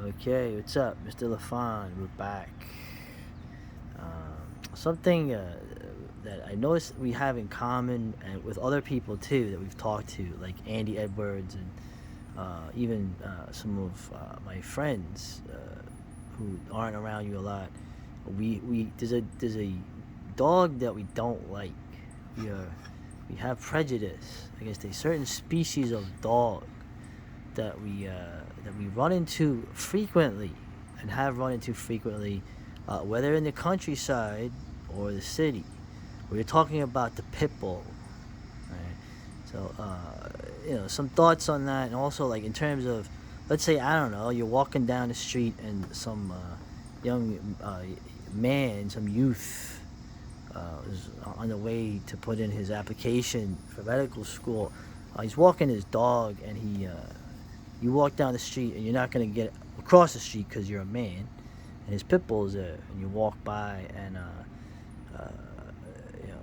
Okay, what's up, Mr. LaFond? We're back. Something that I noticed we have in common and with other people too that we've talked to, like Andy Edwards and even some of my friends who aren't around you a lot. We there's a dog that we don't like. We have prejudice against a certain species of dog that we run into frequently and have run into frequently, whether in the countryside or the city. We're talking about the pit bull, right? So, some thoughts on that, and also like in terms of, let's say I don't know, you're walking down the street and some young man, some youth, is on the way to put in his application for medical school. He's walking his dog, and you walk down the street, and you're not gonna get across the street because you're a man, and his pit bull is there, and you walk by, and uh, you know,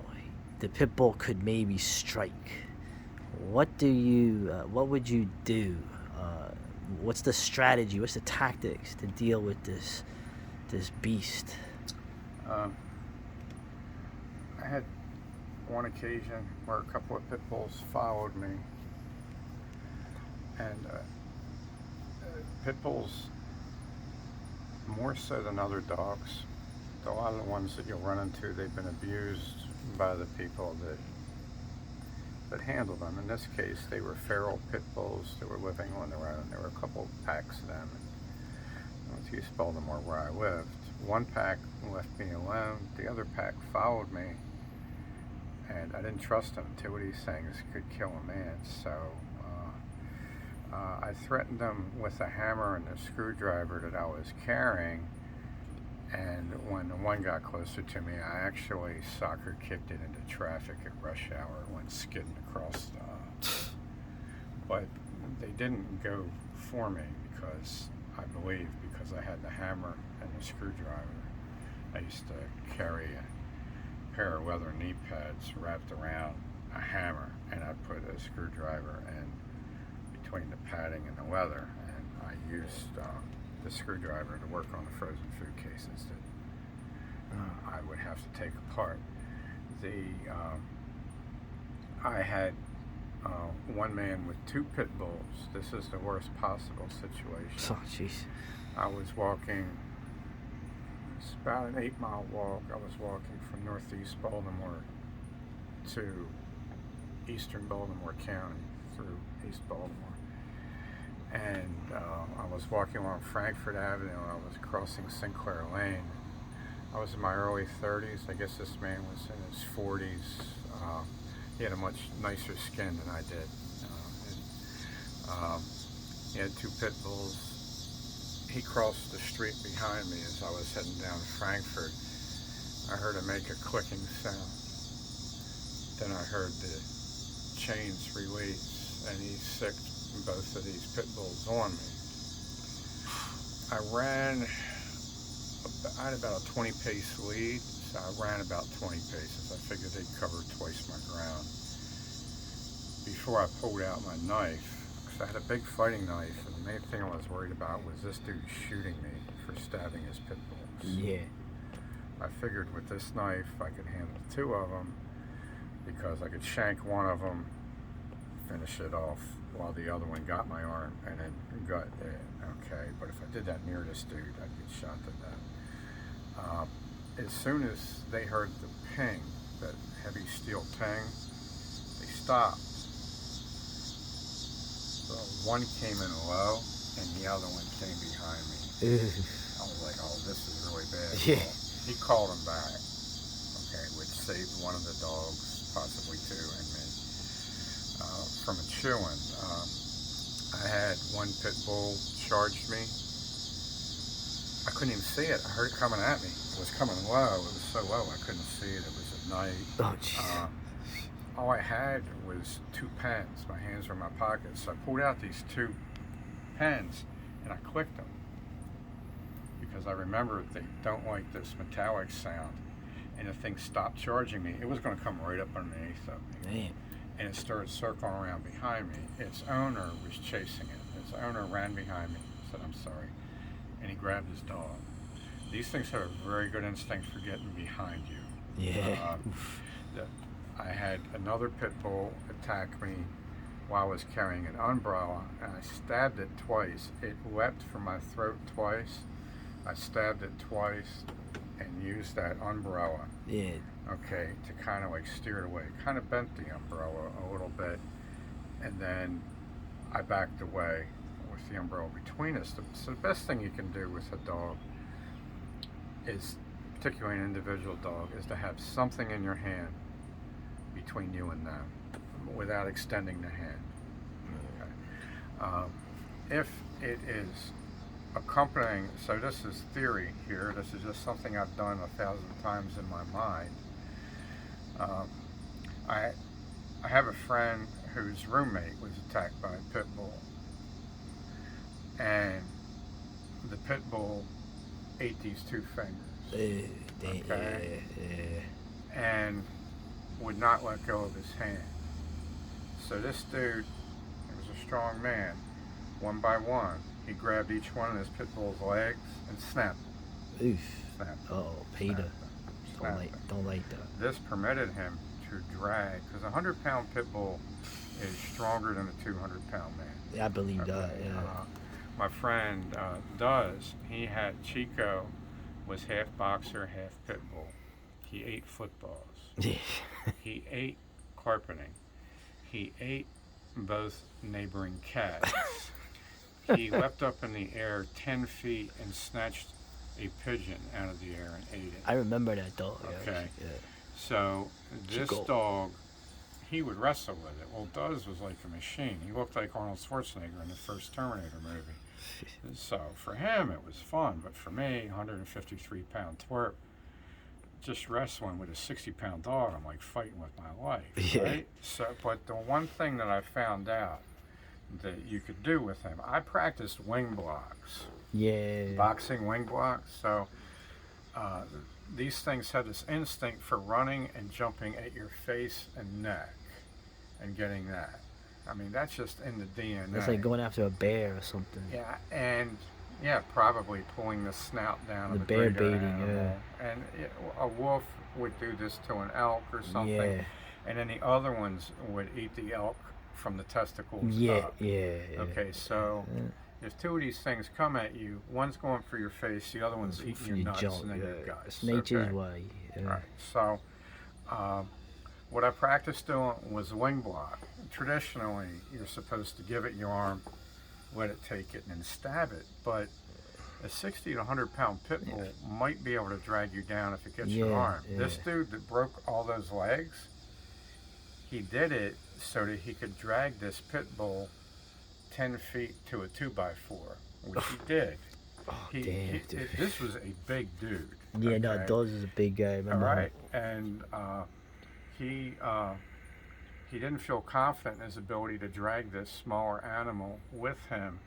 the pit bull could maybe strike. What would you do? What's the strategy? What's the tactics to deal with this beast? Um, I had one occasion where a couple of pit bulls followed me, and pit bulls, more so than other dogs, a lot of the ones that you'll run into, they've been abused by the people that handle them. In this case, they were feral pit bulls that were living on their own. There were a couple packs of them. And East Baltimore, where I lived, one pack left me alone. The other pack followed me, and I didn't trust them until what these things could kill a man. So I threatened them with a hammer and a screwdriver that I was carrying. And when the one got closer to me, I actually soccer kicked it into traffic at rush hour. It went skidding across. But they didn't go for me because I had the hammer and the screwdriver. I used to carry a pair of leather knee pads wrapped around a hammer, and I put a screwdriver in between the padding and the leather, and I used the screwdriver to work on the frozen food cases that I would have to take apart. I had one man with two pit bulls. This is the worst possible situation. Oh, jeez. I was walking, it's about an 8-mile walk. I was walking from northeast Baltimore to eastern Baltimore County through East Baltimore. And I was walking along Frankfort Avenue. I was crossing Sinclair Lane. I was in my early 30s. I guess this man was in his 40s. He had a much nicer skin than I did. He had two pit bulls. He crossed the street behind me as I was heading down Frankfort. I heard him make a clicking sound. Then I heard the chains release, and he sicked both of these pit bulls on me. I had about a 20-pace lead, so I ran about 20 paces. I figured they'd cover twice my ground. Before I pulled out my knife, because I had a big fighting knife, and the main thing I was worried about was this dude shooting me for stabbing his pit bulls. Yeah. I figured with this knife I could handle two of them, because I could shank one of them, finish it off, while the other one got my arm and then gut it. Okay, but if I did that near this dude, I'd get shot to death. As soon as they heard the ping, that heavy steel ping, they stopped. So one came in low, and the other one came behind me. I was like, oh, this is really bad. Yeah. Well, he called him back, okay, which saved one of the dogs, possibly two, and me, from a chewing. I had one pit bull charge me. I couldn't even see it. I heard it coming at me. It was coming low. It was so low I couldn't see it. It was at night. Oh, jeez. All I had was two pens. My hands were in my pockets. So I pulled out these two pens and I clicked them, because I remember they don't like this metallic sound. And the thing stopped charging me. It was going to come right up underneath of me. Man. And it started circling around behind me. Its owner was chasing it. Its owner ran behind me, said, "I'm sorry." and he grabbed his dog. These things have a very good instinct for getting behind you. Yeah. I had another pit bull attack me while I was carrying an umbrella, and I stabbed it twice. It leapt for my throat twice. I stabbed it twice and used that umbrella, Yeah. okay, to kind of like steer it away. Kind of bent the umbrella a little bit, and then I backed away with the umbrella between us. So the best thing you can do with a dog is, particularly an individual dog, is to have something in your hand between you and them without extending the hand. Okay. If it is accompanying, so this is theory here, this is just something I've done 1,000 times in my mind. I have a friend whose roommate was attacked by a pit bull, and the pit bull ate these two fingers, okay, and would not let go of his hand. So this dude, he was a strong man, one by one, he grabbed each one of this pit bull's legs and snapped them. Oof. Snapped them. Oh, Peter. Don't like that. This permitted him to drag, because a 100-pound pit bull is stronger than a 200-pound man. Yeah, I believe that. Yeah. My friend he had Chico, was half boxer, half pit bull. He ate footballs. He ate carpeting. He ate both neighboring cats. He leapt up in the air 10 feet and snatched a pigeon out of the air and ate it. I remember that dog. Okay. Yeah. So this Chico. dog, he would wrestle with it. Well, Duz was like a machine. He looked like Arnold Schwarzenegger in the first Terminator movie. So for him, it was fun. But for me, 153-pound twerp, just wrestling with a 60-pound dog, I'm like fighting with my life, Yeah. right? So, but the one thing that I found out that you could do with him, I practiced wing blocks. Yeah. Boxing wing blocks. So these things had this instinct for running and jumping at your face and neck and getting that. I mean, that's just in the DNA. It's like going after a bear or something. Yeah, and probably pulling the snout down The of a bear greater baiting, animal. And a wolf would do this to an elk or something. Yeah. And then the other ones would eat the elk from the testicles up. Yeah. Okay, so if two of these things come at you, one's going for your face, the other one's eating your nuts and then your guts. It's nature's okay? way. Yeah. Right. So what I practiced doing was wing block. Traditionally, you're supposed to give it your arm, let it take it, and then stab it. But a 60 to 100-pound pit bull might be able to drag you down if it gets your arm. This dude that broke all those legs, he did it so that he could drag this pit bull 10 feet to a 2x4, which he did. This was a big dude. Yeah, no, Dawes is a big guy. Remember? All right, and he didn't feel confident in his ability to drag this smaller animal with him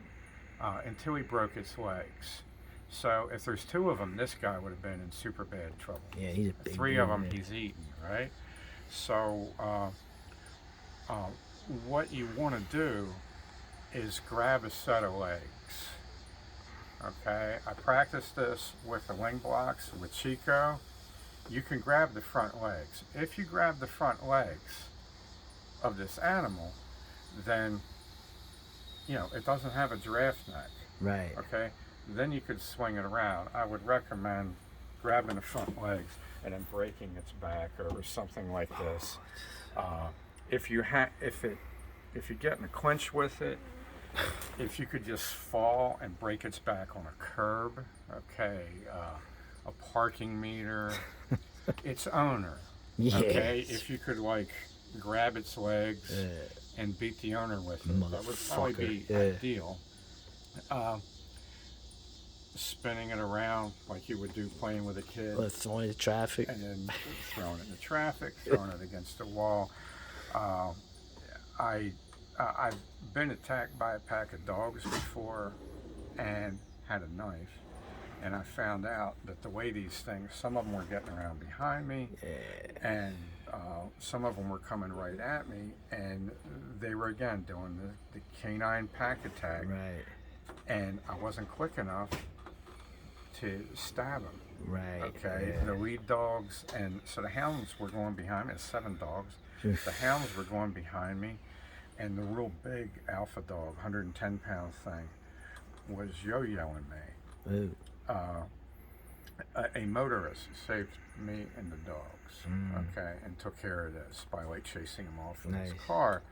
until he broke its legs. So if there's two of them, this guy would have been in super bad trouble. Yeah, he's a big Three dude, of them, man. he's eaten, right? So what you want to do is grab a set of legs. Okay, I practiced this with the wing blocks with Chico. You can grab the front legs. If you grab the front legs of this animal, then it doesn't have a giraffe neck. Right. Okay, then you could swing it around. I would recommend grabbing the front legs and then breaking its back or something like this. If you get in a clinch with it, if you could just fall and break its back on a curb, okay, a parking meter, its owner, okay, if you could grab its legs and beat the owner with it, that would probably be ideal. Spinning it around like you would do playing with a kid. Or throwing it in traffic. And then throwing it in the traffic, throwing it against a wall. I've been attacked by a pack of dogs before and had a knife. And I found out that the way these things, some of them were getting around behind me, and some of them were coming right at me, and they were again doing the canine pack attack. Right. And I wasn't quick enough to stab him. Right. Okay, Yeah. the lead dogs, and so the hounds were going behind me. It's 7 dogs. Oof. The hounds were going behind me, and the real big alpha dog, 110-pound thing, was yo-yoing me. Ooh. A motorist saved me and the dogs, Mm. okay, and took care of this by like chasing him off with his Nice. car.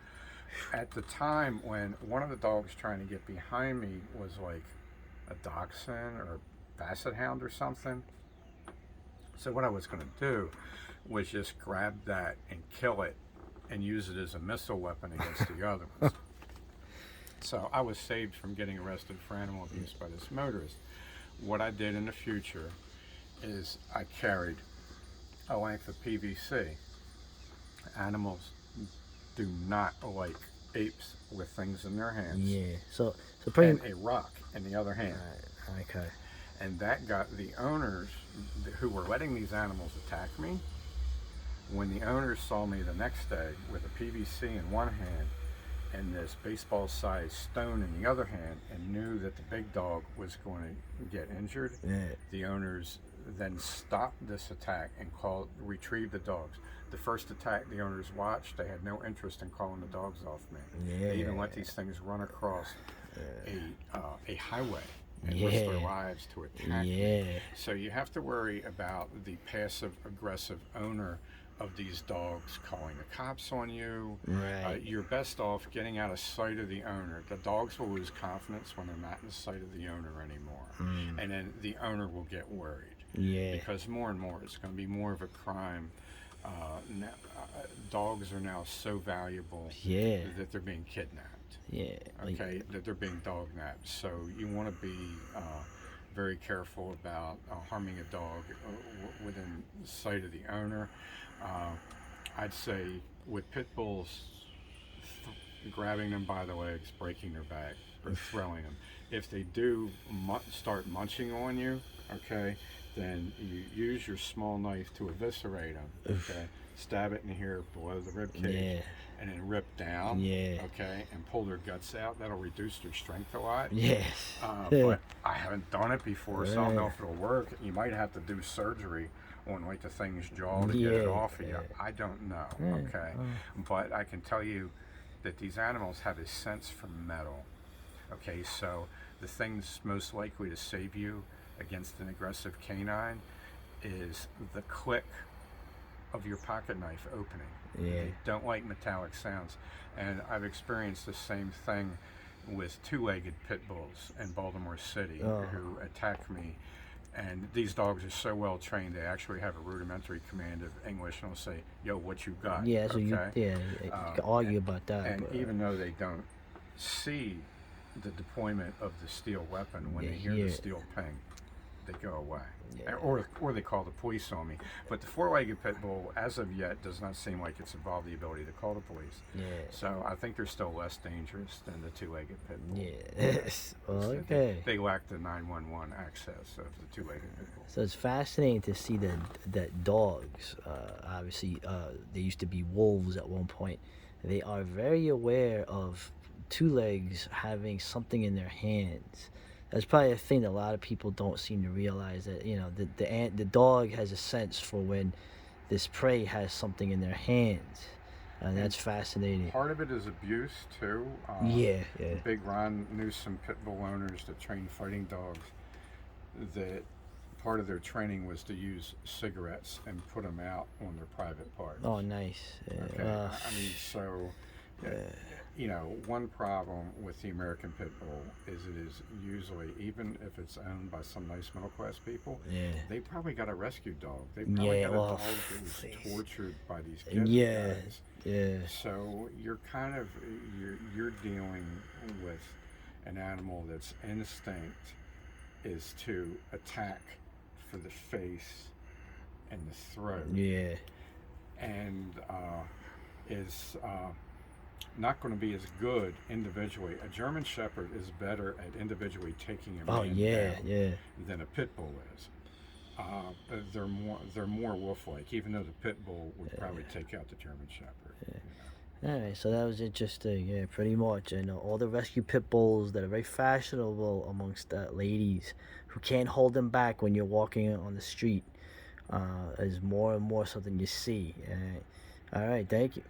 At the time when one of the dogs trying to get behind me was like a dachshund or a basset hound or something. So what I was going to do was just grab that and kill it and use it as a missile weapon against the other ones. So I was saved from getting arrested for animal abuse by this motorist. What I did in the future is I carried a length of PVC. Animals do not like apes with things in their hands. Yeah. So pretty. And a rock in the other hand. Right. Okay. And that got the owners who were letting these animals attack me. When the owners saw me the next day with a PVC in one hand and this baseball-sized stone in the other hand, and knew that the big dog was going to get injured, the owners then stopped this attack and retrieved the dogs. The first attack the owners watched, they had no interest in calling the dogs off me. They even let these things run across a highway and risk their lives to attack me. So you have to worry about the passive aggressive owner of these dogs calling the cops on you. Right. You're best off getting out of sight of the owner. The dogs will lose confidence when they're not in sight of the owner anymore. And then the owner will get worried. Because more and more it's going to be more of a crime. Dogs are now so valuable that they're being kidnapped. Okay, that they're being dog napped. So you want to be very careful about harming a dog within sight of the owner. I'd say with pit bulls, grabbing them by the legs, breaking their back, or throwing them. If they do start munching on you, okay, then you use your small knife to eviscerate them, okay? Stab it in here below the rib cage, and then rip down, okay, and pull their guts out. That'll reduce their strength a lot. But I haven't done it before, so I don't know if it'll work. You might have to do surgery on like the thing's jaw to get it off of you. I don't know, okay? But I can tell you that these animals have a sense for metal, okay? So the thing's most likely to save you against an aggressive canine is the click of your pocket knife opening. They don't like metallic sounds. And I've experienced the same thing with two-legged pit bulls in Baltimore City who attack me. And these dogs are so well trained, they actually have a rudimentary command of English, and they'll say, "Yo, what you got?" Yeah, so you can argue about that. And even though they don't see the deployment of the steel weapon, when they hear the steel ping, they go away. Or they call the police on me. But the four-legged pit bull, as of yet, does not seem like it's evolved the ability to call the police. So I think they're still less dangerous than the two-legged pit bull. Well, okay. They lack the 911 access of the two-legged pit bull. So it's fascinating to see that dogs, obviously, they used to be wolves at one point. They are very aware of two legs having something in their hands. That's probably a thing that a lot of people don't seem to realize, that the dog has a sense for when this prey has something in their hands, and that's fascinating. Part of it is abuse too. Big Ron knew some pit bull owners that train fighting dogs. That part of their training was to use cigarettes and put them out on their private parts. Oh, nice. Okay. I mean, so. One problem with the American Pit Bull is it is usually, even if it's owned by some nice middle class people, they probably got a rescue dog. They probably got a dog that was tortured by these kids. So you're kind of you're dealing with an animal that's instinct is to attack for the face and the throat. And is not going to be as good individually. A German Shepherd is better at individually taking a man down than a pit bull is. They're more wolf-like, even though the pit bull would probably take out the German Shepherd. Alright, so that was interesting. Yeah, pretty much. And all the rescue pit bulls that are very fashionable amongst ladies who can't hold them back when you're walking on the street is more and more something you see. All right, thank you.